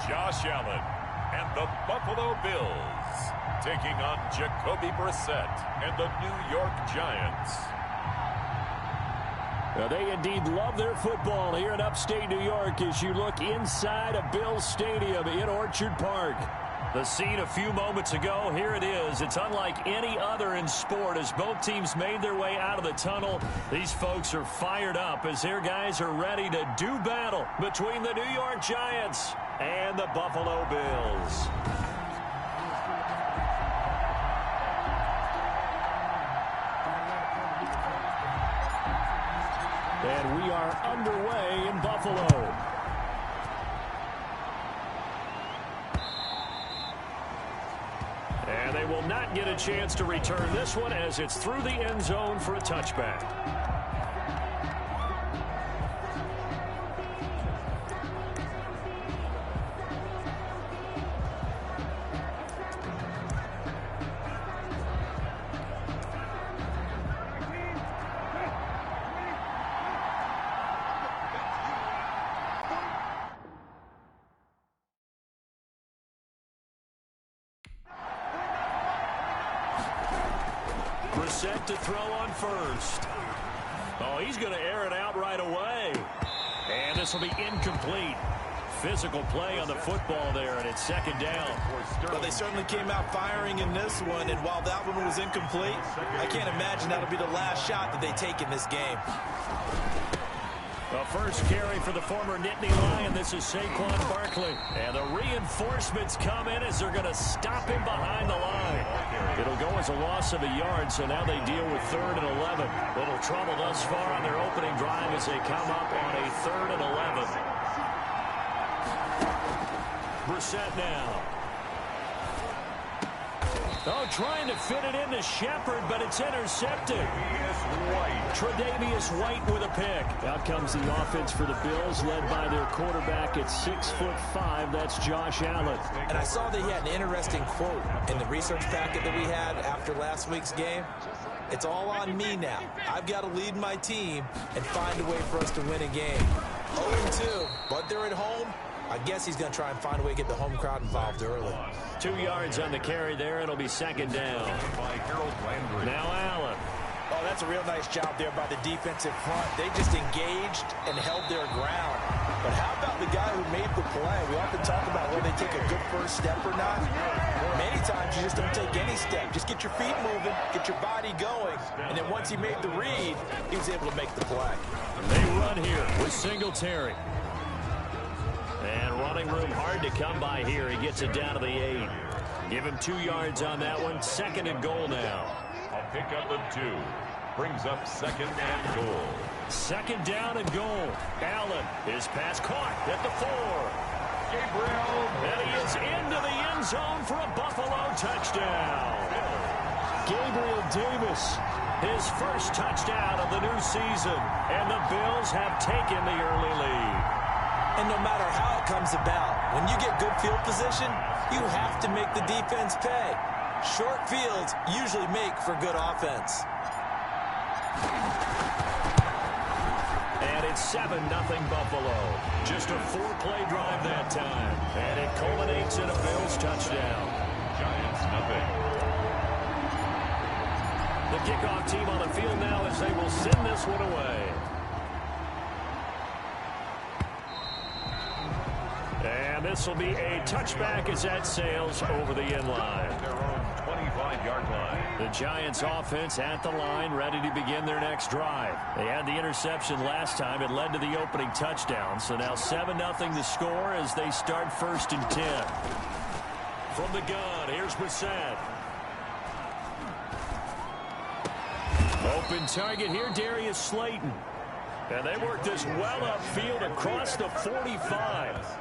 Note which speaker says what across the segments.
Speaker 1: Josh Allen and the Buffalo Bills taking on Jacoby Brissett and the New York Giants.
Speaker 2: Now, they indeed love their football here in upstate New York as you look inside a Bills Stadium in Orchard Park. The scene a few moments ago, here it is. It's unlike any other in sport as both teams made their way out of the tunnel. These folks are fired up as their guys are ready to do battle between the New York Giants and the Buffalo Bills. And we are underway in Buffalo. And they will not get a chance to return this one as it's through the end zone for a touchback. Brissett to throw on first. Oh, he's going to air it out right away. And this will be incomplete. Physical play on the football there, and it's second down.
Speaker 3: Well, they certainly came out firing in this one, and while that one was incomplete, I can't imagine that'll be the last shot that they take in this game.
Speaker 2: The first carry for the former Nittany Lion. This is Saquon Barkley. And the reinforcements come in as they're going to stop him behind the line. It'll go as a loss of a yard, so now they deal with 3rd and 11. Little trouble thus far on their opening drive as they come up on a 3rd and 11. Brissett now. Oh, trying to fit it into Shepard, but it's intercepted. Tre'Davious White with a pick. Out comes the offense for the Bills, led by their quarterback at 6'5". That's Josh Allen.
Speaker 3: And I saw that he had an interesting quote in the research packet that we had after last week's game. It's all on me now. I've got to lead my team and find a way for us to win a game. 0-2, but they're at home. I guess he's going to try and find a way to get the home crowd involved early.
Speaker 2: 2 yards on the carry there. It'll be second down. Now Allen.
Speaker 3: Oh, that's a real nice job there by the defensive front. They just engaged and held their ground. But how about the guy who made the play? We often talk about whether they take a good first step or not. Many times you just don't take any step. Just get your feet moving, get your body going. And then once he made the read, he was able to make the play.
Speaker 2: They run here with Singletary. And running room hard to come by here. He gets it down to the 8. Give him 2 yards on that one. 2nd and goal now.
Speaker 1: A pickup of 2 brings up 2nd and goal.
Speaker 2: 2nd down and goal. Allen, his pass caught at the 4.
Speaker 1: Gabriel.
Speaker 2: And he is into the end zone for a Buffalo touchdown. Gabriel Davis, his first touchdown of the new season. And the Bills have taken the early lead.
Speaker 3: And no matter how it comes about, when you get good field position, you have to make the defense pay. Short fields usually make for good offense.
Speaker 2: And it's 7-0 Buffalo. Just a 4-play drive that time. And it culminates in a Bills touchdown.
Speaker 1: Giants nothing.
Speaker 2: The kickoff team on the field now as they will send this one away. And this will be a touchback as that sails over the end line.
Speaker 1: Their own 25-yard line.
Speaker 2: The Giants offense at the line, ready to begin their next drive. They had the interception last time. It led to the opening touchdown. So now 7-0 the score as they start 1st and 10. From the gun, here's Brissett. Open target here, Darius Slayton. And they work this well upfield across the 45.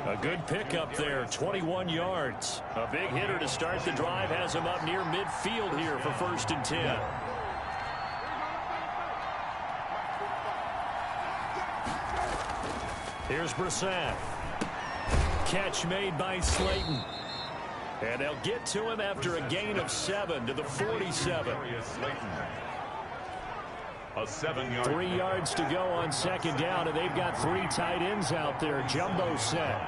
Speaker 2: A good pickup there, 21 yards. A big hitter to start the drive has him up near midfield here for 1st and 10. Here's Brissett. Catch made by Slayton. And they'll get to him after a gain of 7 to the 47.
Speaker 1: A 7-yard.
Speaker 2: 3 yards to go on 2nd down, and they've got 3 tight ends out there. Jumbo set.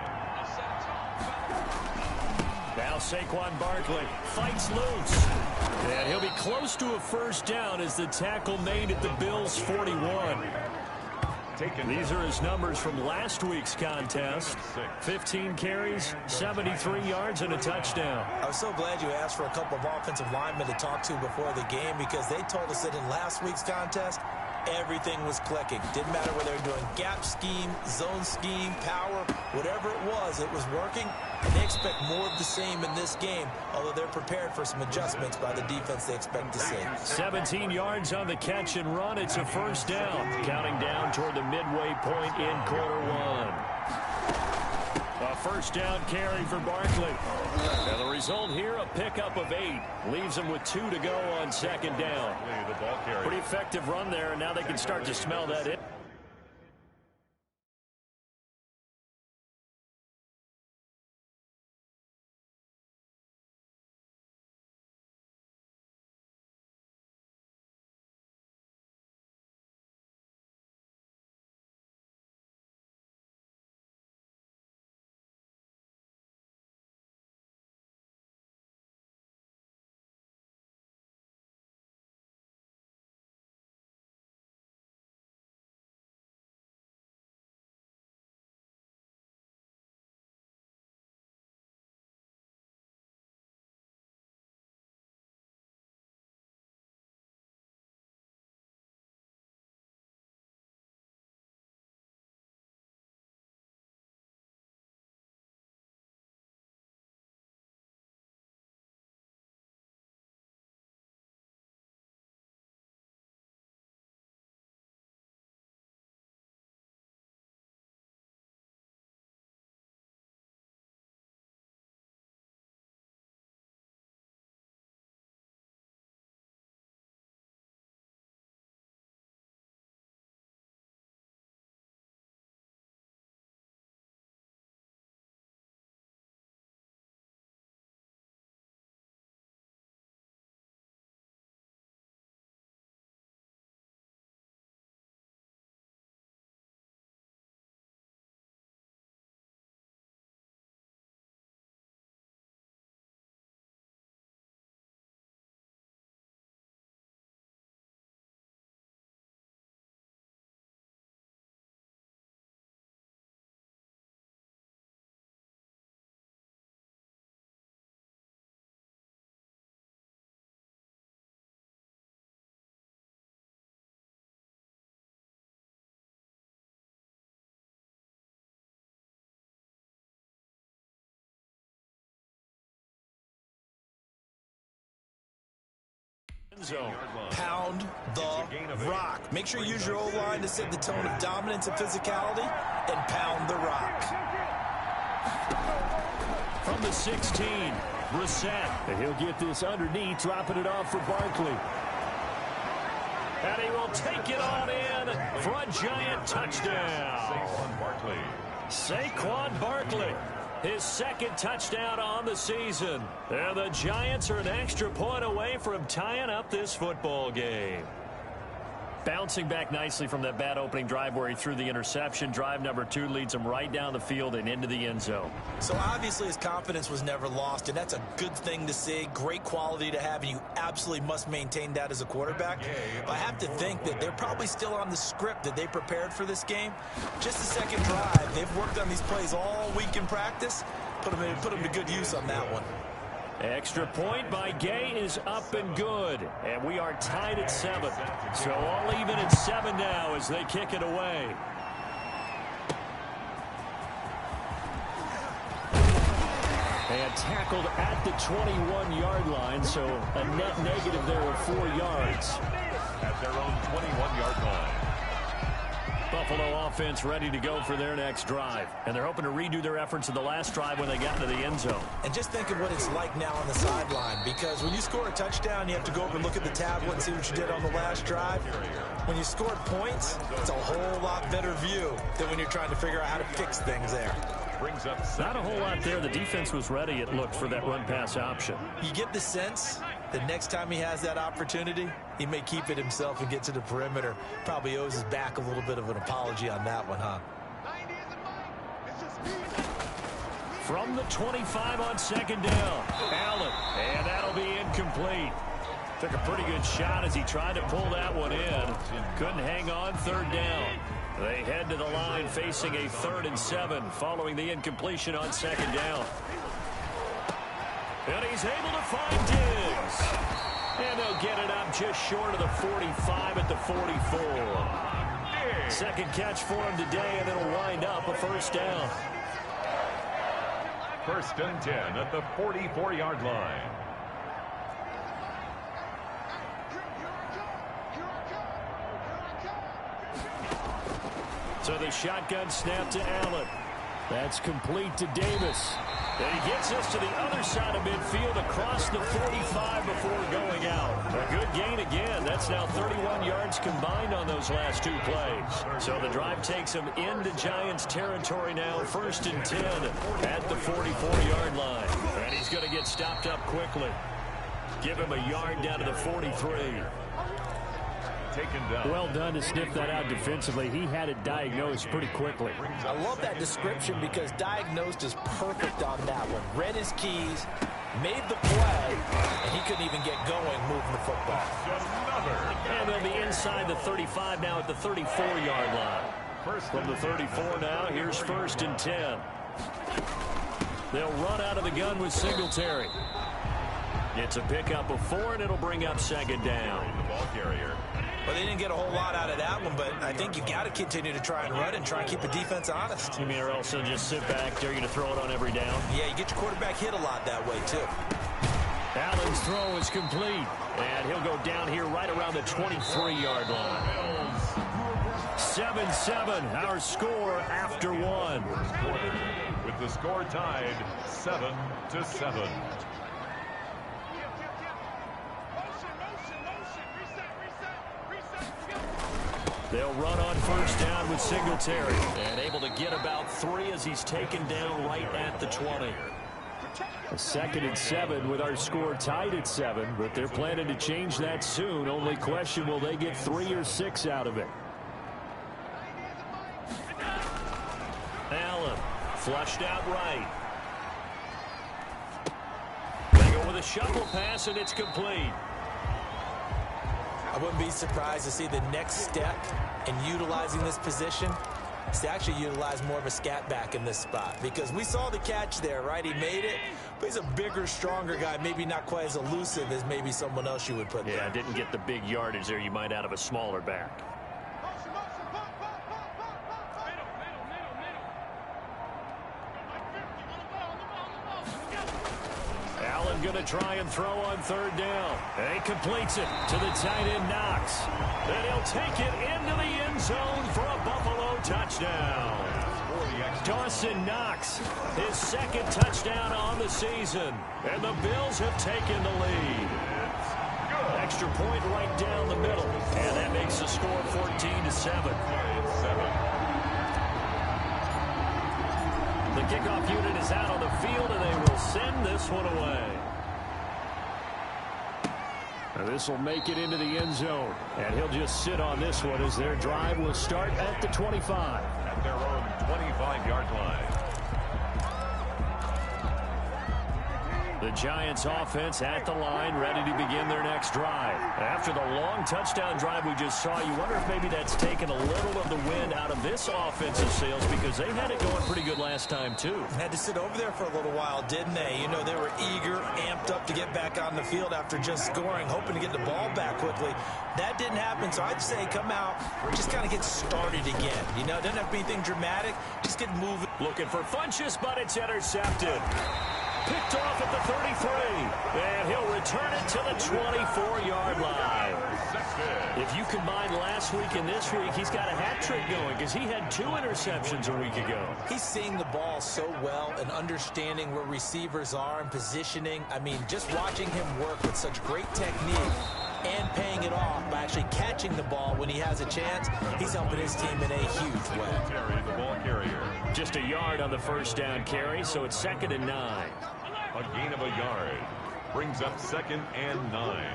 Speaker 2: Now Saquon Barkley fights loose. And he'll be close to a first down as the tackle made at the Bills' 41. These are his numbers from last week's contest. 15 carries, 73 yards, and a touchdown.
Speaker 3: I was so glad you asked for a couple of offensive linemen to talk to before the game, because they told us that in last week's contest, everything was clicking. Didn't matter whether they were doing gap scheme, zone scheme, power, whatever it was working. And they expect more of the same in this game, although they're prepared for some adjustments by the defense they expect to see.
Speaker 2: 17 yards on the catch and run. It's a first down. Counting down toward the midway point in quarter one. A first down carry for Barkley. And the result here, a pickup of 8. Leaves them with 2 to go on second down. Pretty effective run there, and now they can start to smell that in. Zone.
Speaker 3: Pound the rock. Make sure you use your O-line to set the tone of dominance and physicality, and pound the rock.
Speaker 2: From the 16, Brissett. And he'll get this underneath, dropping it off for Barkley. And he will take it on in for a giant touchdown. Saquon Barkley. His second touchdown on the season. And the Giants are an extra point away from tying up this football game. Bouncing back nicely from that bad opening drive where he threw the interception. Drive number 2 leads him right down the field and into the end zone.
Speaker 3: So obviously his confidence was never lost, and that's a good thing to see. Great quality to have, and you absolutely must maintain that as a quarterback. But I have to think that they're probably still on the script that they prepared for this game. Just the second drive. They've worked on these plays all week in practice. Put them to good use on that one.
Speaker 2: Extra point by Gay is up and good. And we are tied at 7. So all even at 7 now as they kick it away. And tackled at the 21-yard line, so a net negative there of 4 yards.
Speaker 1: At their own 21-yard line.
Speaker 2: Buffalo offense ready to go for their next drive. And they're hoping to redo their efforts in the last drive when they got into the end zone.
Speaker 3: And just think of what it's like now on the sideline, because when you score a touchdown, you have to go over and look at the tablet and see what you did on the last drive. When you scored points, it's a whole lot better view than when you're trying to figure out how to fix things there.
Speaker 2: Not a whole lot there. The defense was ready, it looked, for that run-pass option.
Speaker 3: You get the sense that next time he has that opportunity, he may keep it himself and get to the perimeter. Probably owes his back a little bit of an apology on that one, huh?
Speaker 2: From the 25 on second down. Allen, and that'll be incomplete. Took a pretty good shot as he tried to pull that one in. Couldn't hang on third down. They head to the line facing a 3rd and 7 following the incompletion on second down. And he's able to find Diggs. And they'll get it up just short of the 45 at the 44. Second catch for him today, and it'll wind up a first down.
Speaker 1: 1st and 10 at the 44-yard line.
Speaker 2: So the shotgun snap to Allen. That's complete to Davis. And he gets us to the other side of midfield across the 45 before going out. A good gain again. That's now 31 yards combined on those last 2 plays. So the drive takes him into Giants territory now. 1st and 10 at the 44-yard line. And he's going to get stopped up quickly. Give him a yard down to the 43.
Speaker 4: Well done to sniff that out defensively. He had it diagnosed pretty quickly.
Speaker 3: I love that description because diagnosed is perfect on that one. Read his keys, made the play, and he couldn't even get going moving the football.
Speaker 2: And they'll be inside the 35 now at the 34-yard line. From the 34 now, here's 1st and 10. They'll run out of the gun with Singletary. It's a pickup of 4, and it'll bring up 2nd down.
Speaker 1: The ball carrier.
Speaker 3: Well, they didn't get a whole lot out of that one, but I think you got to continue to try and run and try and keep the defense honest.
Speaker 2: You mean or else they'll just sit back, dare you to throw it on every down?
Speaker 3: Yeah, you get your quarterback hit a lot that way, too.
Speaker 2: Allen's throw is complete, and he'll go down here right around the 23-yard line. 7-7, our score after 1.
Speaker 1: With the score tied 7-7.
Speaker 2: They'll run on 1st down with Singletary. And able to get about 3 as he's taken down right at the 20.
Speaker 4: A 2nd and 7 with our score tied at 7. But they're planning to change that soon. Only question, will they get 3 or 6 out of it?
Speaker 2: Allen flushed out right. They go with a shuffle pass, and it's complete.
Speaker 3: I wouldn't be surprised to see the next step in utilizing this position is to actually utilize more of a scat back in this spot, because we saw the catch there, right? He made it, but he's a bigger, stronger guy, maybe not quite as elusive as maybe someone else you would put there.
Speaker 2: Yeah, didn't get the big yardage there you might out of a smaller back. Allen going to try and throw on 3rd down. And he completes it to the tight end, Knox. And he'll take it into the end zone for a Buffalo touchdown. Dawson Knox, his 2nd touchdown on the season. And the Bills have taken the lead. Extra point right down the middle. And that makes the score 14-7. The kickoff unit is out on the field, and they will send this one away.
Speaker 4: Now this will make it into the end zone. And he'll just sit on this one as their drive will start at the 25.
Speaker 1: At their own 25-yard line.
Speaker 2: The Giants offense at the line, ready to begin their next drive. After the long touchdown drive we just saw, you wonder if maybe that's taken a little of the wind out of this offensive sails, because they had it going pretty good last time, too.
Speaker 3: Had to sit over there for a little while, didn't they? You know, they were eager, amped up to get back on the field after just scoring, hoping to get the ball back quickly. That didn't happen, so I'd say come out, just kind of get started again. You know, doesn't have to be anything dramatic, just get moving.
Speaker 2: Looking for Funchess, but it's intercepted. Picked off at the 33, and he'll return it to the 24-yard line. If you combine last week and this week, he's got a hat trick going, because he had 2 interceptions a week ago.
Speaker 3: He's seeing the ball so well and understanding where receivers are and positioning. I mean, just watching him work with such great technique and paying it off by actually catching the ball when he has a chance, he's helping his team in a huge way.
Speaker 1: The ball carrier.
Speaker 2: Just a yard on the 1st down carry, so it's 2nd and 9.
Speaker 1: A gain of a yard brings up 2nd and 9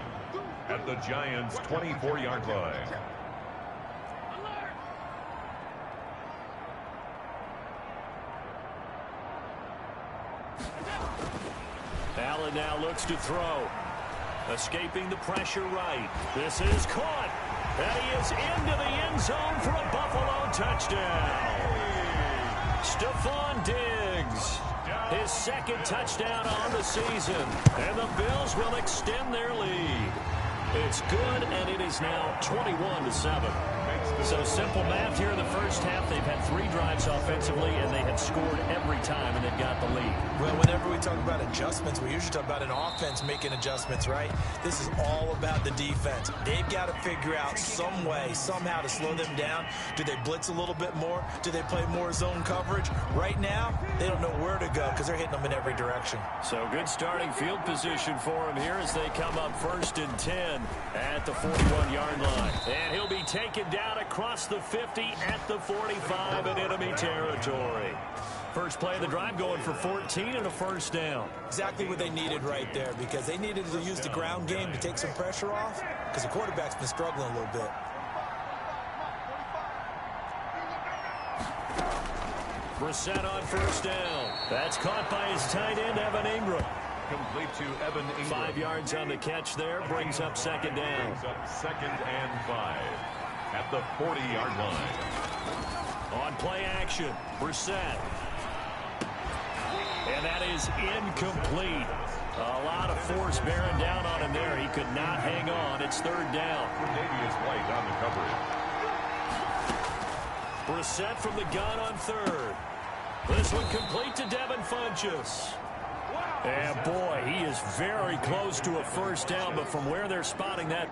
Speaker 1: at the Giants' 24-yard line.
Speaker 2: Allen now looks to throw. Escaping the pressure right. This is caught. And he is into the end zone for a Buffalo touchdown. Stephon Diggs, his second touchdown on the season. And the Bills will extend their lead. It's good, and it is now 21-7. So simple math here in the first half. They've had 3 drives offensively, and they have scored every time, and they've got the lead.
Speaker 3: Well, whenever we talk about adjustments, we usually talk about an offense making adjustments, right? This is all about the defense. They've got to figure out some way, somehow to slow them down. Do they blitz a little bit more? Do they play more zone coverage? Right now, they don't know where to go because they're hitting them in every direction.
Speaker 2: So good starting field position for him here as they come up 1st and 10 at the 41-yard line. And he'll be taken down across the 50 at the 45 in enemy territory. First play of the drive going for 14 and a first down.
Speaker 3: Exactly what they needed right there because they needed to use the ground game to take some pressure off because the quarterback's been struggling a little bit.
Speaker 2: Brissett on first down. That's caught by his tight end, Evan Ingram.
Speaker 1: Complete to Evan Ingram.
Speaker 2: 5 yards on the catch there. Brings up second down.
Speaker 1: Brings up 2nd and 5 at the 40-yard line.
Speaker 2: On play action, Brissett. And that is incomplete. A lot of force bearing down on him there. He could not hang on. It's 3rd down.
Speaker 1: Davius White on the coverage.
Speaker 2: Brissett from the gun on 3rd. This one complete to Devin Funchess. And boy, he is very close to a first down, but from where they're spotting that...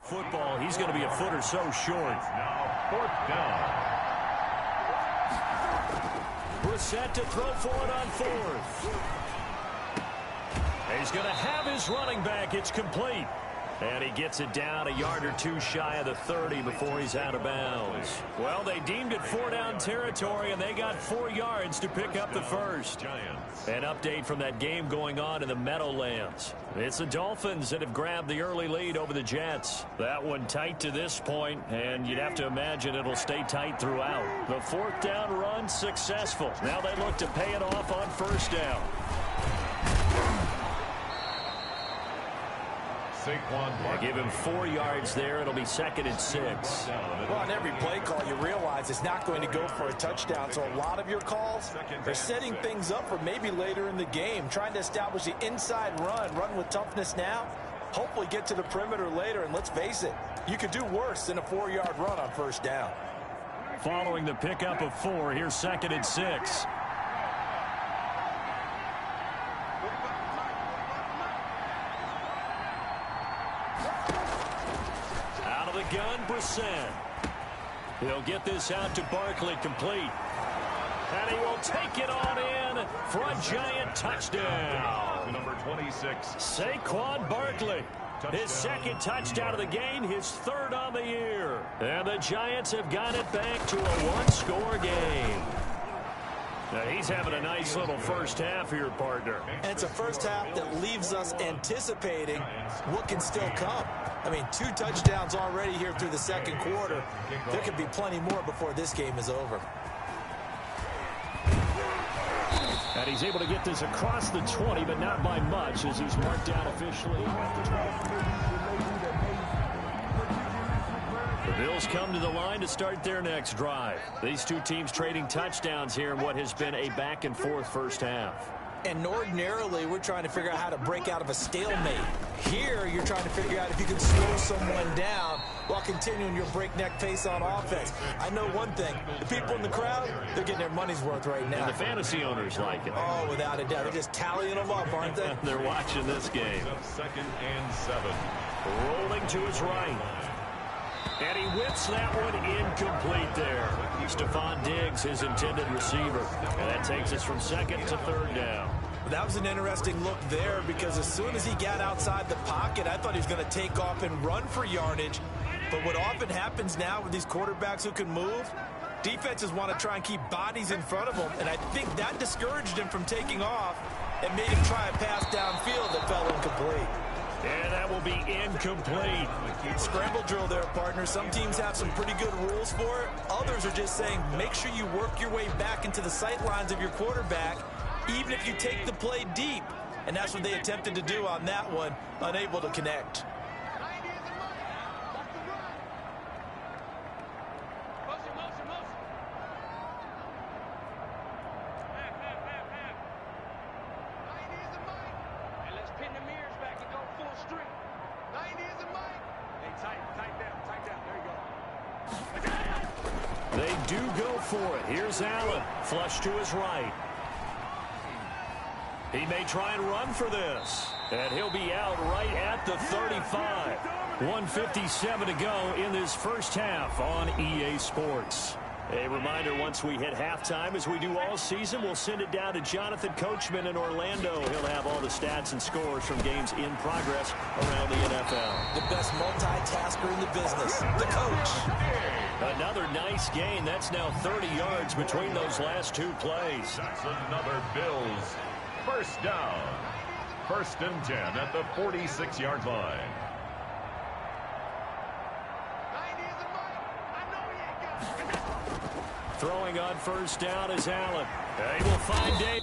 Speaker 2: football, he's going to be a foot or so short.
Speaker 1: Now 4th down.
Speaker 2: Brissett to throw for it on 4th. He's going to have his running back. It's complete. And he gets it down a yard or 2 shy of the 30 before he's out of bounds. Well, they deemed it 4-down territory, and they got 4 yards to pick up the first. An update from that game going on in the Meadowlands. It's the Dolphins that have grabbed the early lead over the Jets. That one tight to this point, and you'd have to imagine it'll stay tight throughout. The 4th down run successful. Now they look to pay it off on 1st down. Give him 4 yards there. It'll be 2nd and 6.
Speaker 3: Well, on every play call, you realize it's not going to go for a touchdown. So a lot of your calls are setting things up for maybe later in the game, trying to establish the inside run with toughness now, hopefully get to the perimeter later. And let's face it, you could do worse than a 4-yard run on 1st down.
Speaker 2: Following the pickup of 4, here's 2nd and 6. Gun, Brissett. He'll get this out to Barkley, complete. And he will take it on in for a giant touchdown.
Speaker 1: Number 26.
Speaker 2: Saquon Barkley. His 2nd touchdown of the game, his 3rd on the year. And the Giants have got it back to a 1-score game. Now he's having a nice little first half here, partner.
Speaker 3: And it's a first half that leaves us anticipating what can still come. I mean, 2 touchdowns already here through the 2nd quarter. There could be plenty more before this game is over.
Speaker 2: And he's able to get this across the 20, but not by much as he's marked down officially at the 20. The Bills come to the line to start their next drive. These 2 teams trading touchdowns here in what has been a back-and-forth first half.
Speaker 3: And ordinarily, we're trying to figure out how to break out of a stalemate. Here, you're trying to figure out if you can slow someone down while continuing your breakneck pace on offense. I know one thing. The people in the crowd, they're getting their money's worth right now.
Speaker 2: And the fantasy owners like it.
Speaker 3: Oh, without a doubt. They're just tallying them up, aren't they?
Speaker 2: They're watching this game.
Speaker 1: 2nd and 7.
Speaker 2: Rolling to his right. And he whips that one incomplete there. Stephon Diggs, his intended receiver. And that takes us from 2nd to 3rd down.
Speaker 3: That was an interesting look there because as soon as he got outside the pocket, I thought he was going to take off and run for yardage. But what often happens now with these quarterbacks who can move, defenses want to try and keep bodies in front of them, and I think that discouraged him from taking off and made him try a pass downfield that fell incomplete.
Speaker 2: And that will be incomplete.
Speaker 3: Scramble drill there, partner. Some teams have some pretty good rules for it. Others are just saying make sure you work your way back into the sight lines of your quarterback, even if you take the play deep. And that's what they attempted to do on that one, unable to connect.
Speaker 2: They do go for it. Here's Allen. Flush to his right. He may try and run for this. And he'll be out right at the 35. 1:57 to go in this first half on EA Sports. A reminder, once we hit halftime, as we do all season, we'll send it down to Jonathan Coachman in Orlando. He'll have all the stats and scores from games in progress around the NFL.
Speaker 3: The best multitasker in the business, the coach.
Speaker 2: Another nice gain. That's now 30 yards between those last two plays.
Speaker 1: That's another Bills first down. 1st and 10 at the 46-yard line.
Speaker 2: Throwing on first down is Allen. They will find Dave.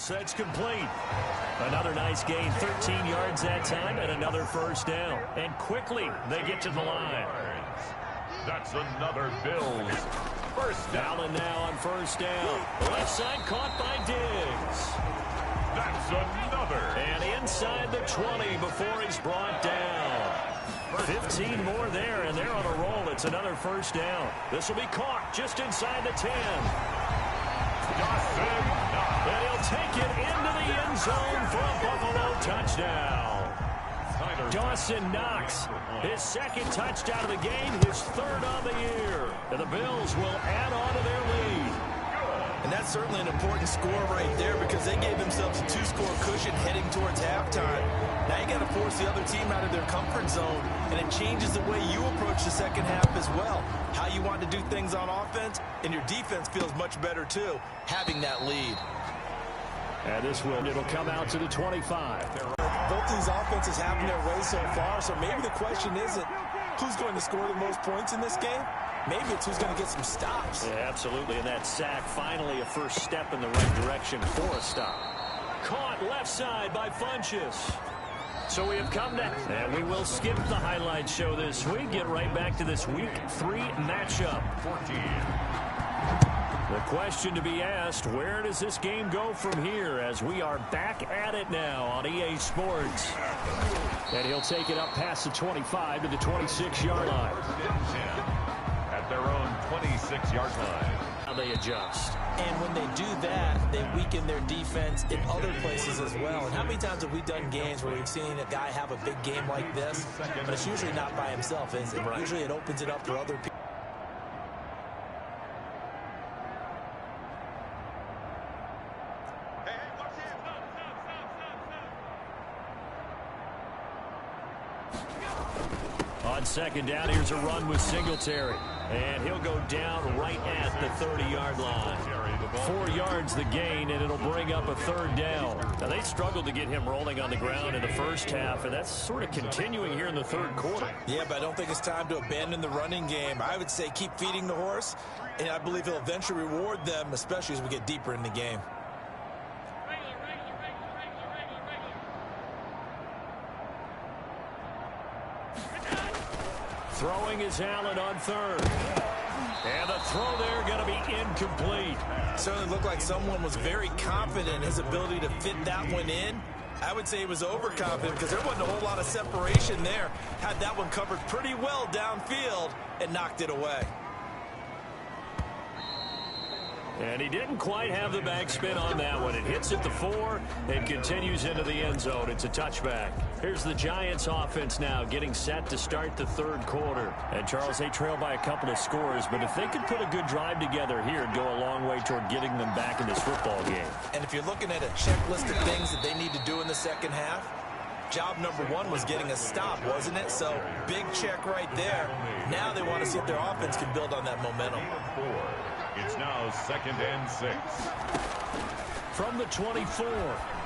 Speaker 2: That's complete. Another nice gain, 13 yards that time, and another first down. And quickly, they get to the line.
Speaker 1: That's another Bills first down.
Speaker 2: Allen now on first down. Left side caught by Diggs.
Speaker 1: That's another.
Speaker 2: And inside the 20 before he's brought down. 15 more there, and they're on a roll. It's another first down. This will be caught just inside the 10. And he'll take it into the end zone for a Buffalo touchdown. Dawson Knox, his second touchdown of the game, his third of the year. And the Bills will add on to their lead.
Speaker 3: And that's certainly an important score right there because they gave themselves a 2-score cushion heading towards halftime. Now you got to force the other team out of their comfort zone, and it changes the way you approach the second half as well. How you want to do things on offense, and your defense feels much better too, having that lead.
Speaker 2: And it'll come out to the 25.
Speaker 3: Both these offenses having their way so far, so maybe the question isn't who's going to score the most points in this game. Maybe it's who's going to get some stops.
Speaker 2: Yeah, absolutely, and that sack finally a first step in the right direction for a stop. Caught left side by Funchess. So we have come to, and we will skip the highlight show this week. Get right back to this Week 3 matchup. 14. The question to be asked, where does this game go from here as we are back at it now on EA Sports? And he'll take it up past the 25 to the 26-yard line.
Speaker 1: At their own 26-yard line.
Speaker 2: Now they adjust.
Speaker 3: And when they do that, they weaken their defense in other places as well. And how many times have we done games where we've seen a guy have a big game like this, but it's usually not by himself, is it? Right. Usually it opens it up for other people.
Speaker 2: On second down, here's a run with Singletary. And he'll go down right at the 30-yard line. 4 yards the gain, and it'll bring up a third down. Now, they struggled to get him rolling on the ground in the first half, and that's sort of continuing here in the third quarter.
Speaker 3: Yeah, but I don't think it's time to abandon the running game. I would say keep feeding the horse, and I believe he'll eventually reward them, especially as we get deeper in the game.
Speaker 2: Throwing is Allen on third. And the throw there going to be incomplete.
Speaker 3: Certainly looked like someone was very confident in his ability to fit that one in. I would say he was overconfident because there wasn't a whole lot of separation there. Had that one covered pretty well downfield and knocked it away.
Speaker 2: And he didn't quite have the backspin on that one. It hits at the 4 and continues into the end zone. It's a touchback. Here's the Giants offense now getting set to start the third quarter. And Charles, they trail by a couple of scores, but if they could put a good drive together here, it'd go a long way toward getting them back in this football game.
Speaker 3: And if you're looking at a checklist of things that they need to do in the second half, job number 1 was getting a stop, wasn't it? So big check right there. Now they want to see if their offense can build on that momentum.
Speaker 1: It's now 2nd and 6.
Speaker 2: From the 24,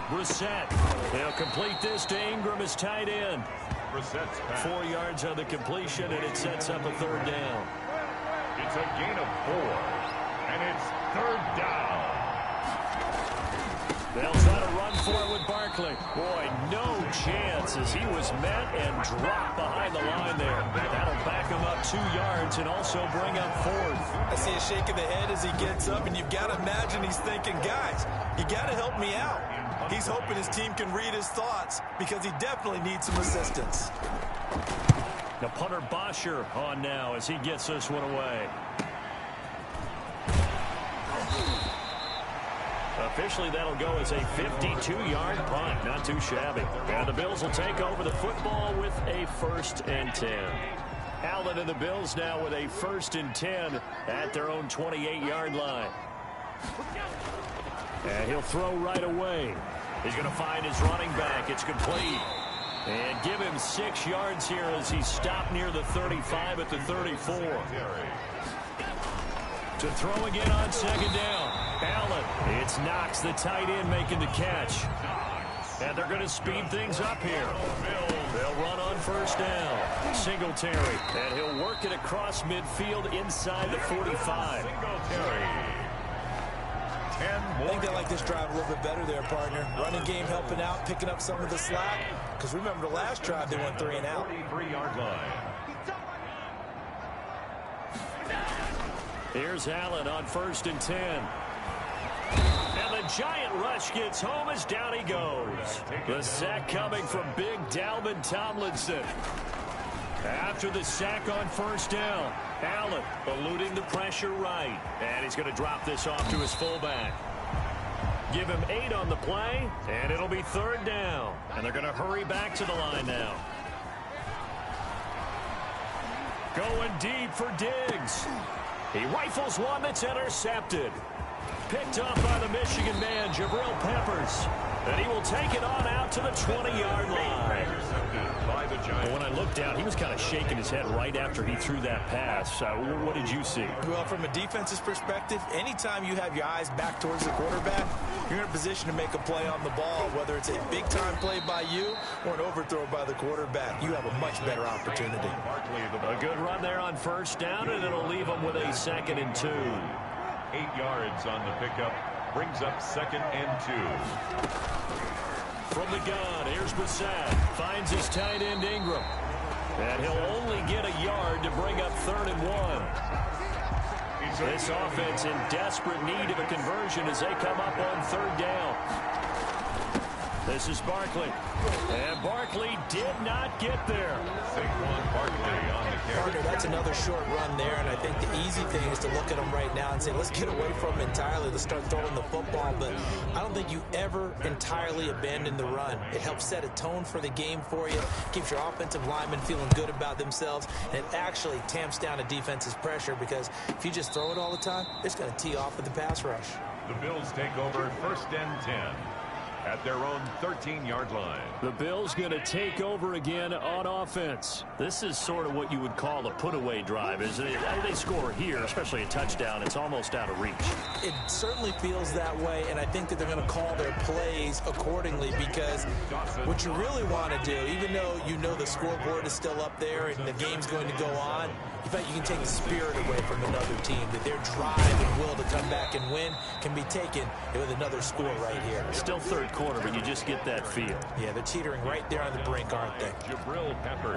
Speaker 2: Brissett. They'll complete this to Ingram as tight end.
Speaker 1: Brissett's pass.
Speaker 2: 4 yards on the completion, and it sets up a third down.
Speaker 1: It's a gain of 4, and it's third down.
Speaker 2: They'll try to run for it with Barkley. Boy, no chance as he was met and dropped behind the line there. That'll back him up 2 yards and also bring up 4th.
Speaker 3: I see a shake of the head as he gets up, and you've got to imagine he's thinking, guys, you got to help me out. He's hoping his team can read his thoughts because he definitely needs some assistance.
Speaker 2: The punter Bosher on now as he gets this one away. Officially, that'll go as a 52-yard punt. Not too shabby. And the Bills will take over the football with a 1st and 10. Allen and the Bills now with a 1st and 10 at their own 28-yard line. And he'll throw right away. He's going to find his running back. It's complete. And give him 6 yards here as he stopped near the 35 at the 34. To throw again on second down. Allen. It's Knox, the tight end, making the catch. And they're going to speed things up here. They'll run on 1st down. Singletary. And he'll work it across midfield inside the 45.
Speaker 3: I think they like this drive a little bit better there, partner. Running game helping out, picking up some of the slack. Because remember the last drive, they went 3 and out.
Speaker 1: 43-yard line.
Speaker 2: Here's Allen on 1st and 10. And the giant rush gets home as down he goes. The sack coming from big Dalvin Tomlinson. After the sack on 1st down, Allen eluding the pressure right. And he's going to drop this off to his fullback. Give him 8 on the play, and it'll be 3rd down. And they're going to hurry back to the line now. Going deep for Diggs. He rifles one that's intercepted. Picked up by the Michigan man, Jabril Peppers. And he will take it on out to the 20-yard line.
Speaker 1: Intercepted by the
Speaker 2: When I looked down, he was kind of shaking his head right after he threw that pass. What did you see?
Speaker 3: Well, from a defense's perspective, anytime you have your eyes back towards the quarterback, you're in a position to make a play on the ball, whether it's a big-time play by you or an overthrow by the quarterback. You have a much better opportunity.
Speaker 2: A good run there on first down, and it'll leave them with a 2nd and 2.
Speaker 1: 8 yards on the pickup. Brings up 2nd and 2.
Speaker 2: From the gun, here's Brissett. Finds his tight end, Ingram. And he'll only get a yard to bring up 3rd and 1. This offense in desperate need of a conversion as they come up on 3rd down. This is Barkley. And Barkley did not get there.
Speaker 1: Saquon Barkley on the carry.
Speaker 3: Partner, that's another short run there, and I think the easy thing is to look at him right now and say, let's get away from him entirely. Let's start throwing the football, but I don't think you ever entirely abandon the run. It helps set a tone for the game for you, keeps your offensive linemen feeling good about themselves, and it actually tamps down a defense's pressure because if you just throw it all the time, it's going to tee off with the pass rush.
Speaker 1: The Bills take over 1st and 10. At their own 13-yard line.
Speaker 2: The Bills going to take over again on offense. This is sort of what you would call a put-away drive. As they score here, especially a touchdown, it's almost out of reach.
Speaker 3: It certainly feels that way, and I think that they're going to call their plays accordingly because what you really want to do, even though you know the scoreboard is still up there and the game's going to go on, in fact, you can take the spirit away from another team, that their drive and will to come back and win can be taken with another score right here.
Speaker 2: Still 3rd quarter, but you just get that feel.
Speaker 3: Yeah, they're teetering right there on the brink, aren't they?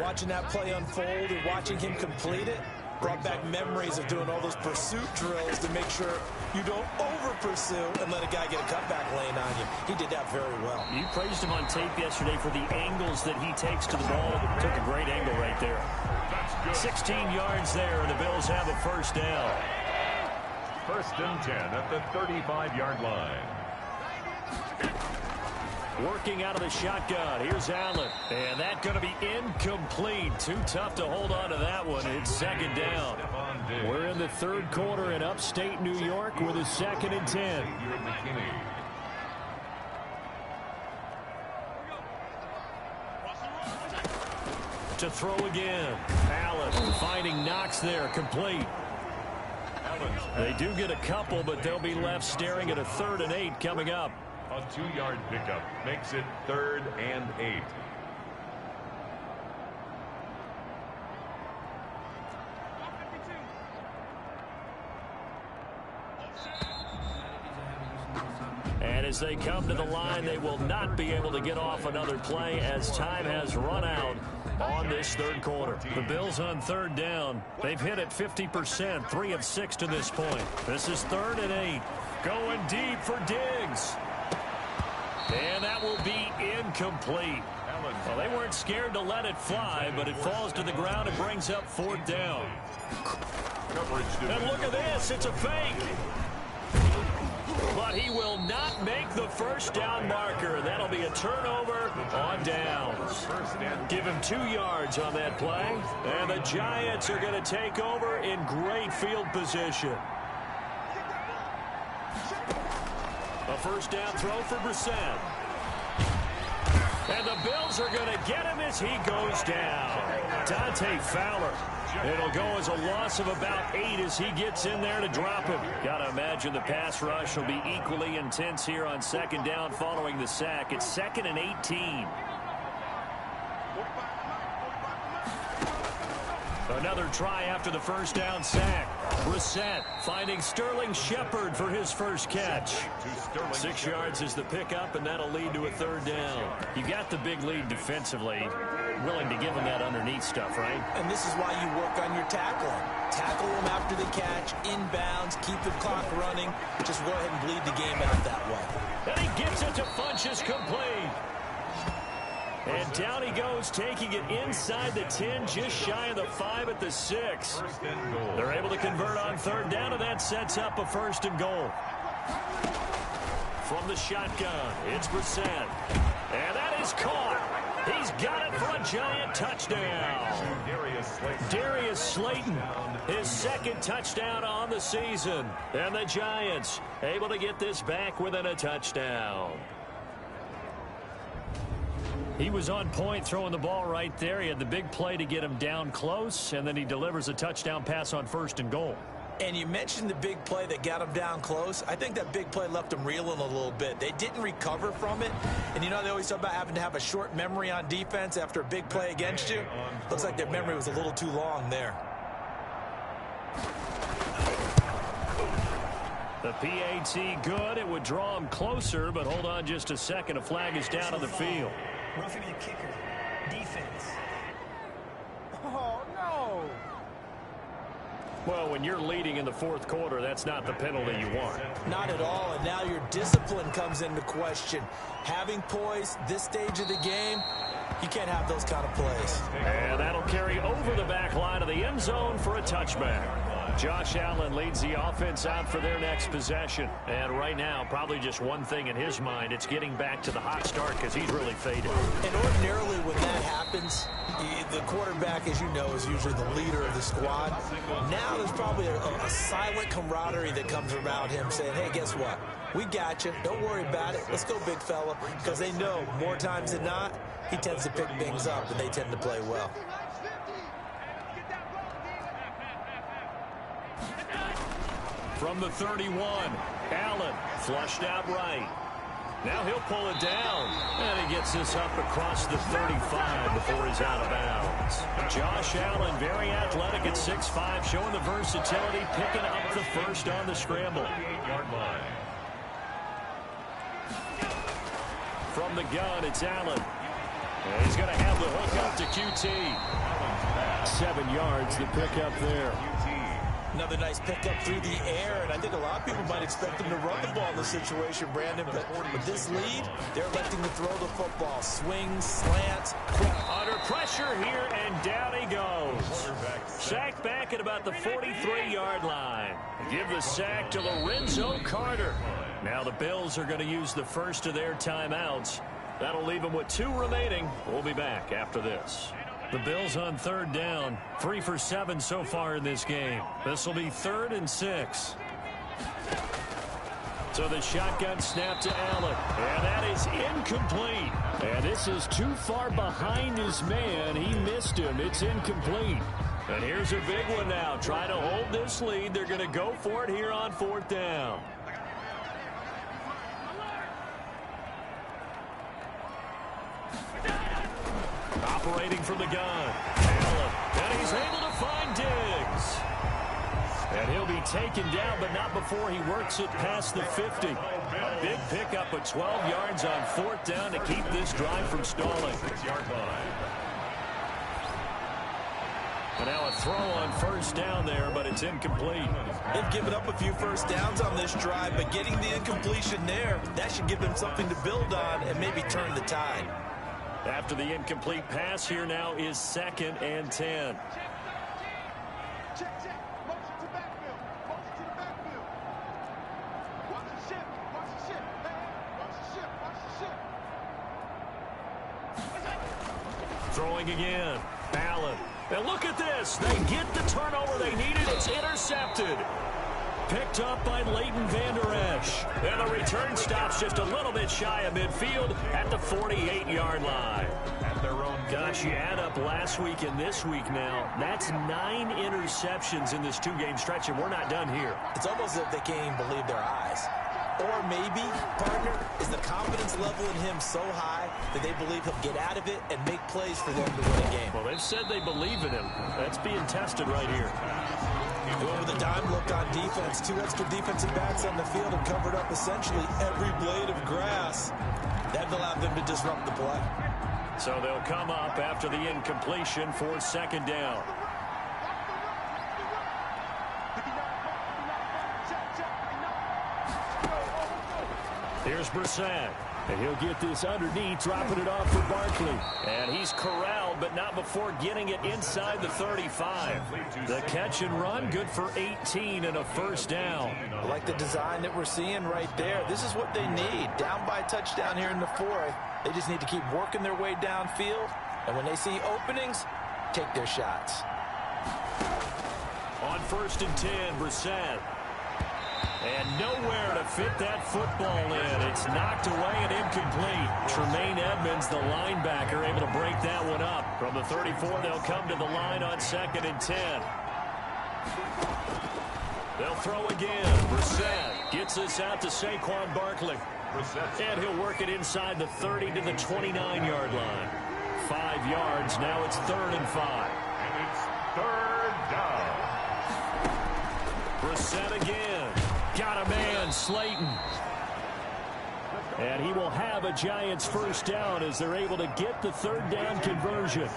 Speaker 3: Watching that play unfold and watching him complete it brought back memories of doing all those pursuit drills to make sure you don't over-pursue and let a guy get a cutback lane on you. He did that very well.
Speaker 2: You praised him on tape yesterday for the angles that he takes to the ball. Took a great angle right there. 16 yards there, and the Bills have a 1st down.
Speaker 1: 1st and 10 at the 35-yard line.
Speaker 2: Working out of the shotgun. Here's Allen. And that's going to be incomplete. Too tough to hold on to that one. It's 2nd down. We're in the 3rd quarter in upstate New York with a 2nd and 10. To throw again. Allen finding Knox there. Complete. They do get a couple, but they'll be left staring at a 3rd and 8 coming up.
Speaker 1: A 2-yard pickup makes it 3rd and 8.
Speaker 2: And as they come to the line, they will not be able to get off another play as time has run out on this 3rd quarter. The Bills on 3rd down. They've hit it 50%, 3 of 6 to this point. This is 3rd and 8. Going deep for Diggs. And that will be incomplete. Well, they weren't scared to let it fly, but it falls to the ground and brings up 4th down. And look at this. It's a fake. But he will not make the 1st down marker. That'll be a turnover on downs. Give him 2 yards on that play. And the Giants are going to take over in great field position. A 1st down throw for Brissett. And the Bills are going to get him as he goes down. Dante Fowler. It'll go as a loss of about 8 as he gets in there to drop him. Got to imagine the pass rush will be equally intense here on 2nd down following the sack. It's 2nd and 18. Another try after the 1st down sack. Brissett finding Sterling Shepard for his 1st catch. 6 yards is the pickup, and that'll lead to a 3rd down. You got the big lead defensively. Willing to give him that underneath stuff, right?
Speaker 3: And this is why you work on your tackling. Tackle them after the catch, inbounds, keep the clock running. Just go ahead and bleed the game out that way.
Speaker 2: And he gets it to Funchess complete. And down he goes, taking it inside the 10, just shy of the 5 at the 6. They're able to convert on 3rd down, and that sets up a 1st and goal. From the shotgun, it's Brissett. And that is caught. He's got it for a Giant touchdown. Darius Slayton, his 2nd touchdown on the season. And the Giants able to get this back within a touchdown. He was on point throwing the ball right there. He had the big play to get him down close, and then he delivers a touchdown pass on 1st and goal.
Speaker 3: And you mentioned the big play that got him down close. I think that big play left him reeling a little bit. They didn't recover from it. And you know, they always talk about having to have a short memory on defense after a big play against you. Looks like their memory was a little too long there.
Speaker 2: The PAT good. It would draw him closer, but hold on just a second. A flag is down on the field.
Speaker 5: Roughing the kicker. Defense.
Speaker 3: Oh, no.
Speaker 2: Well, when you're leading in the 4th quarter, that's not the penalty you want.
Speaker 3: Not at all, and now your discipline comes into question. Having poise this stage of the game, you can't have those kind of plays.
Speaker 2: And that'll carry over the back line of the end zone for a touchback. Josh Allen leads the offense out for their next possession. And right now, probably just one thing in his mind. It's getting back to the hot start because he's really faded.
Speaker 3: And ordinarily when that happens, the quarterback, as you know, is usually the leader of the squad. Now there's probably a silent camaraderie that comes around him saying, hey, guess what? We got you. Don't worry about it. Let's go, big fella. Because they know more times than not, he tends to pick things up and they tend to play well.
Speaker 2: From the 31, Allen flushed out right. Now he'll pull it down. And he gets this up across the 35 before he's out of bounds. Josh Allen, very athletic at 6'5", showing the versatility, picking up the first on the scramble. From the gun, it's Allen. And he's going to have the hook up to QT. 7 yards, the pickup there.
Speaker 3: Another nice pickup through the air, and I think a lot of people might expect him to run the ball in this situation, Brandon, but with this lead, they're electing to throw the football. Swings, slants, quick.
Speaker 2: Under pressure here, and down he goes. Sack back at about the 43-yard line. Give the sack to Lorenzo Carter. Now the Bills are going to use the first of their timeouts. That'll leave them with 2 remaining. We'll be back after this. The Bills on 3rd down. 3 for 7 so far in this game. This will be 3rd and 6. So the shotgun snap to Allen. And that is incomplete. And this is too far behind his man. He missed him. It's incomplete. And here's a big one now. Trying to hold this lead. They're going to go for it here on 4th down. Operating from the gun, Allen, and he's able to find Diggs. And he'll be taken down, but not before he works it past the 50. A big pickup of 12 yards on 4th down to keep this drive from stalling. And now a throw on 1st down there, but it's incomplete.
Speaker 3: They've given up a few first downs on this drive, but getting the incompletion there, that should give them something to build on and maybe turn the tide.
Speaker 2: After the incomplete pass, here now is 2nd and 10. Throwing again. Allen. And look at this. They get the turnover they needed. It's intercepted. Picked up by Leighton Vander Esch. And the return stops just a little bit shy of midfield at the 48-yard line. Gosh, you add up last week and this week now. That's 9 interceptions in this 2-game stretch, and we're not done here.
Speaker 3: It's almost as if they can't even believe their eyes. Or maybe, partner, is the confidence level in him so high that they believe he'll get out of it and make plays for them to win a game.
Speaker 2: Well, they've said they believe in him. That's being tested right here.
Speaker 3: Going with a dime look on defense. 2 extra defensive backs on the field and covered up essentially every blade of grass. That allowed them to disrupt the play.
Speaker 2: So they'll come up after the incompletion for 2nd down. Here's Brissett. And he'll get this underneath, dropping it off for Barkley. And he's corralled, but not before getting it inside the 35. The catch and run, good for 18 and a 1st down.
Speaker 3: I like the design that we're seeing right there. This is what they need. Down by a touchdown here in the 4th. They just need to keep working their way downfield. And when they see openings, take their shots.
Speaker 2: On 1st and 10, Brissett. And nowhere to fit that football in. It's knocked away and incomplete. Tremaine Edmonds, the linebacker, able to break that one up. From the 34, they'll come to the line on 2nd and 10. They'll throw again. Brissett gets this out to Saquon Barkley. And he'll work it inside the 30 to the 29-yard line. 5 yards. Now it's 3rd and 5.
Speaker 1: And it's 3rd down.
Speaker 2: Brissett again. Got a man, Slayton. And he will have a Giants first down as they're able to get the 3rd down conversion.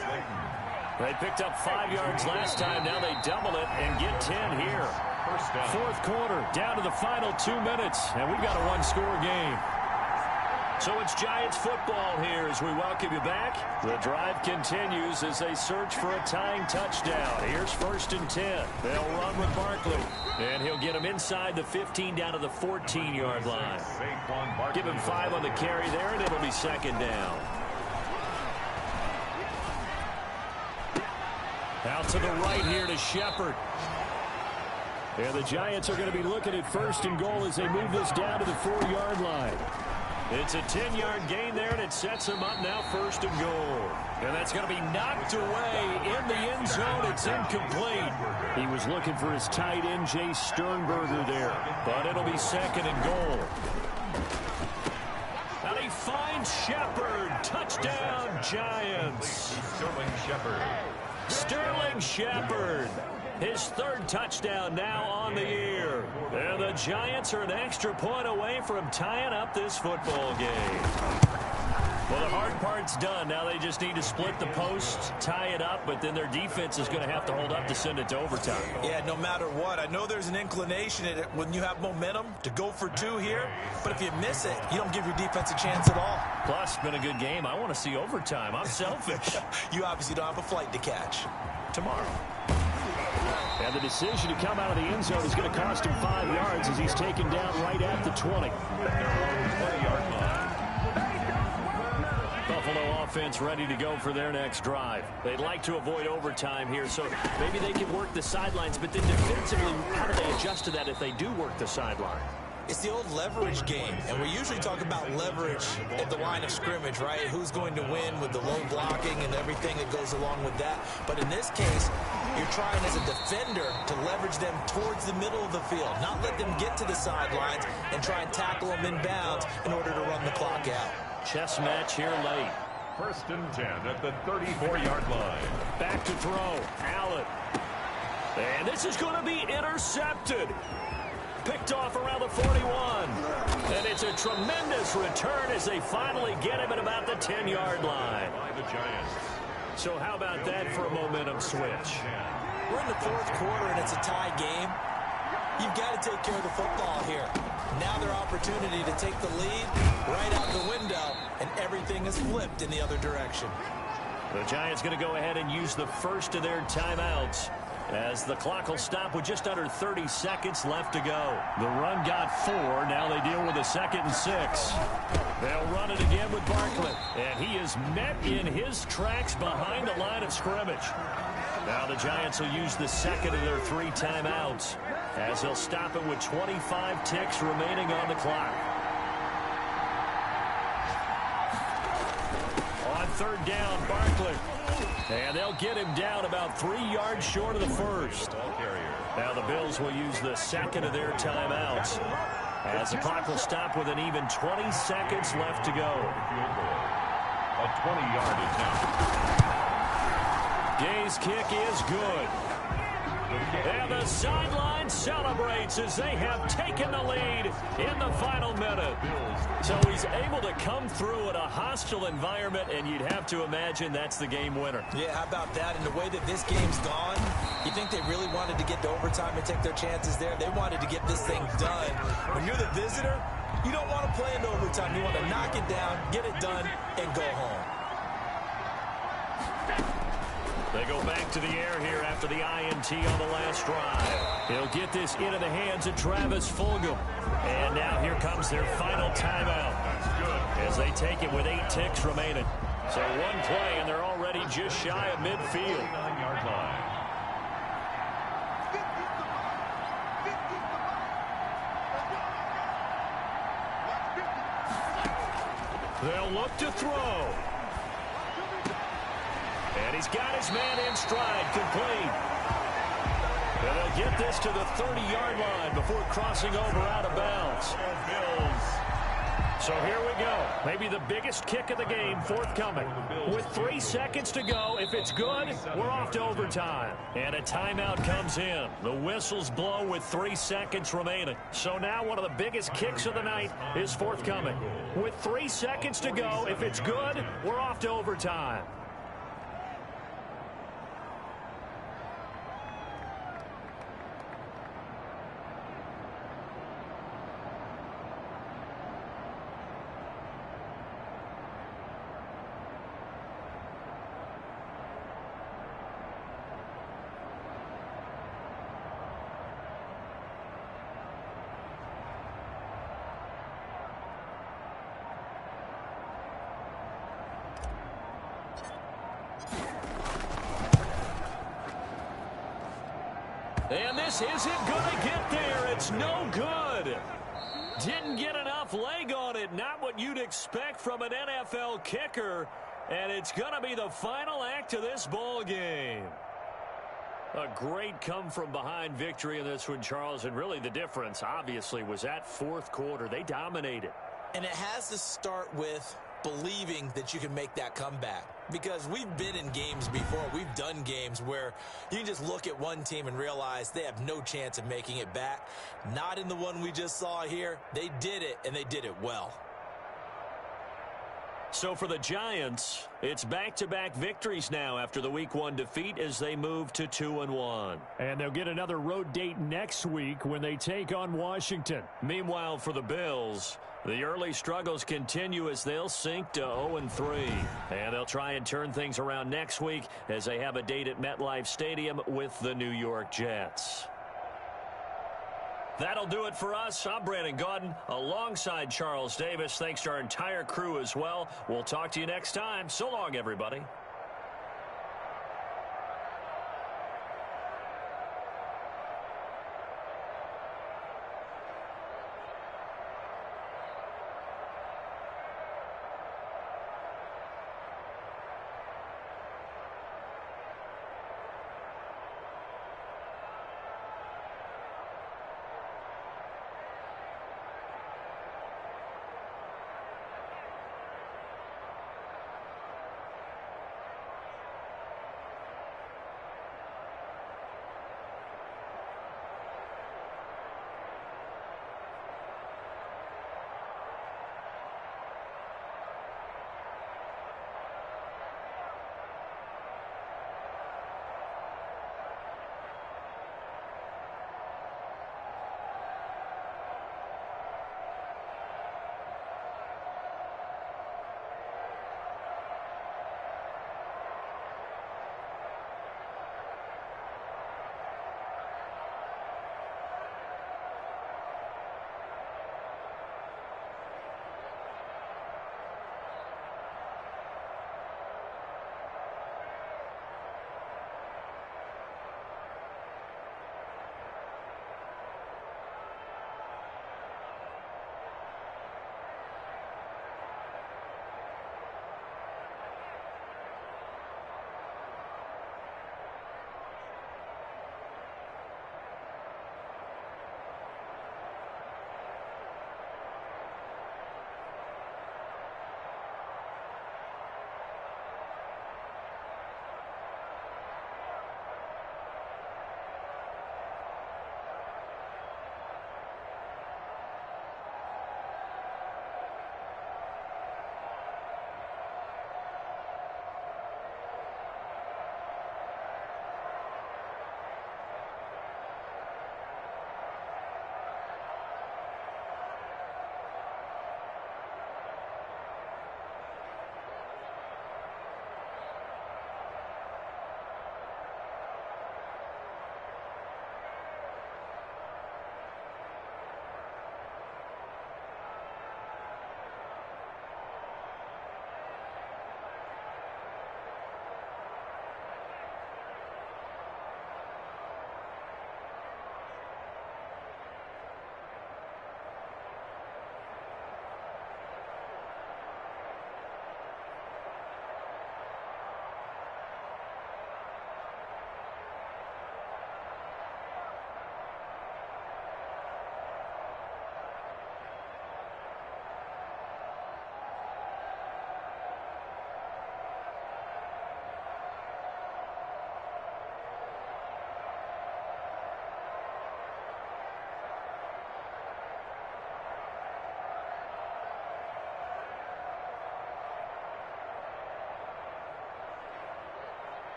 Speaker 2: They picked up 5 yards last time. Now they double it and get 10 here. 4th quarter, down to the final 2 minutes, and we've got a one-score game. So it's Giants football here as we welcome you back. The drive continues as they search for a tying touchdown. Here's 1st and 10. They'll run with Barkley, and he'll get him inside the 15 down to the 14-yard line. Give him 5 on the carry there, and it'll be 2nd down. Out to the right here to Shepard. And the Giants are going to be looking at 1st and goal as they move this down to the 4-yard line. It's a 10-yard gain there, and it sets them up now 1st and goal. And that's going to be knocked away in the end zone. It's incomplete. He was looking for his tight end, Jay Sternberger there. But it'll be 2nd and goal. And he finds Shepard. Touchdown, Giants. Sterling Shepard. His 3rd touchdown now on the year. And the Giants are an extra point away from tying up this football game. Well, the hard part's done. Now they just need to split the posts, tie it up, but then their defense is going to have to hold up to send it to overtime.
Speaker 3: Yeah, no matter what. I know there's an inclination in it when you have momentum to go for 2 here, but if you miss it, you don't give your defense a chance at all.
Speaker 2: Plus, it's been a good game. I want to see overtime. I'm selfish.
Speaker 3: You obviously don't have a flight to catch.
Speaker 2: Tomorrow.
Speaker 4: And the decision to come out of the end zone is going to cost him 5 yards as he's taken down right at the 20.
Speaker 1: 20-yard line.
Speaker 2: Buffalo offense ready to go for their next drive. They'd like to avoid overtime here, so maybe they can work the sidelines, but then defensively, how do they adjust to that if they do work the sideline?
Speaker 3: It's the old leverage game, and we usually talk about leverage at the line of scrimmage, right? Who's going to win with the low blocking and everything that goes along with that. But in this case, you're trying as a defender to leverage them towards the middle of the field, not let them get to the sidelines and try and tackle them inbounds in order to run the clock out.
Speaker 2: Chess match here late.
Speaker 1: 1st and 10 at the 34-yard line.
Speaker 2: Back to throw. Allen. And this is going to be intercepted. Picked off around the 41. And it's a tremendous return as they finally get him at about the 10-yard line.
Speaker 1: By the Giants.
Speaker 2: So how about that for a momentum switch?
Speaker 3: We're in the 4th quarter, and it's a tie game. You've got to take care of the football here. Now their opportunity to take the lead right out the window, and everything is flipped in the other direction.
Speaker 2: The Giants going to go ahead and use the first of their timeouts as the clock will stop with just under 30 seconds left to go. The run got 4. Now they deal with a 2nd and 6. They'll run it again with Barkley. And he is met in his tracks behind the line of scrimmage. Now the Giants will use the 2nd of their 3 timeouts as they'll stop it with 25 ticks remaining on the clock. On 3rd down, Barkley. And they'll get him down about 3 yards short of the first. Now the Bills will use the 2nd of their timeouts as the clock will stop with an even 20 seconds left to go.
Speaker 1: A 20-yard attempt.
Speaker 2: Gay's kick is good. And the sideline celebrates as they have taken the lead in the final minute. So he's able to come through in a hostile environment, and you'd have to imagine that's the game winner.
Speaker 3: Yeah, how about that? And the way that this game's gone, you think they really wanted to get to overtime and take their chances there? They wanted to get this thing done. When you're the visitor, you don't want to play into overtime. You want to knock it down, get it done, and go home.
Speaker 2: They go back to the air here after the INT on the last drive. He'll get this into the hands of Travis Fulgham. And now here comes their final timeout as they take it with 8 ticks remaining. So one play, and they're already just shy of midfield.
Speaker 1: 9-yard line.
Speaker 2: They'll look to throw. And he's got his man in stride, complete. And they'll get this to the 30-yard line before crossing over out of bounds. So here we go. Maybe the biggest kick of the game forthcoming. With 3 seconds to go, if it's good, we're off to overtime. And a timeout comes in. The whistles blow with 3 seconds remaining. So now one of the biggest kicks of the night is forthcoming. With 3 seconds to go, if it's good, we're off to overtime. And this isn't going to get there. It's no good. Didn't get enough leg on it. Not what you'd expect from an NFL kicker. And it's going to be the final act of this ball game. A great come-from-behind victory in this one, Charles. And really the difference, obviously, was that fourth quarter. They dominated.
Speaker 3: And it has to start with believing that you can make that comeback. Because we've been in games before. We've done games where you can just look at one team and realize they have no chance of making it back. Not in the one we just saw here. They did it, and they did it well.
Speaker 2: So for the Giants, it's back-to-back victories now after the Week 1 defeat as they move to 2-1.
Speaker 4: And they'll get another road date next week when they take on Washington.
Speaker 2: Meanwhile, for the Bills, the early struggles continue as they'll sink to 0-3. And they'll try and turn things around next week as they have a date at MetLife Stadium with the New York Jets. That'll do it for us. I'm Brandon Gaudin alongside Charles Davis. Thanks to our entire crew as well. We'll talk to you next time. So long, everybody.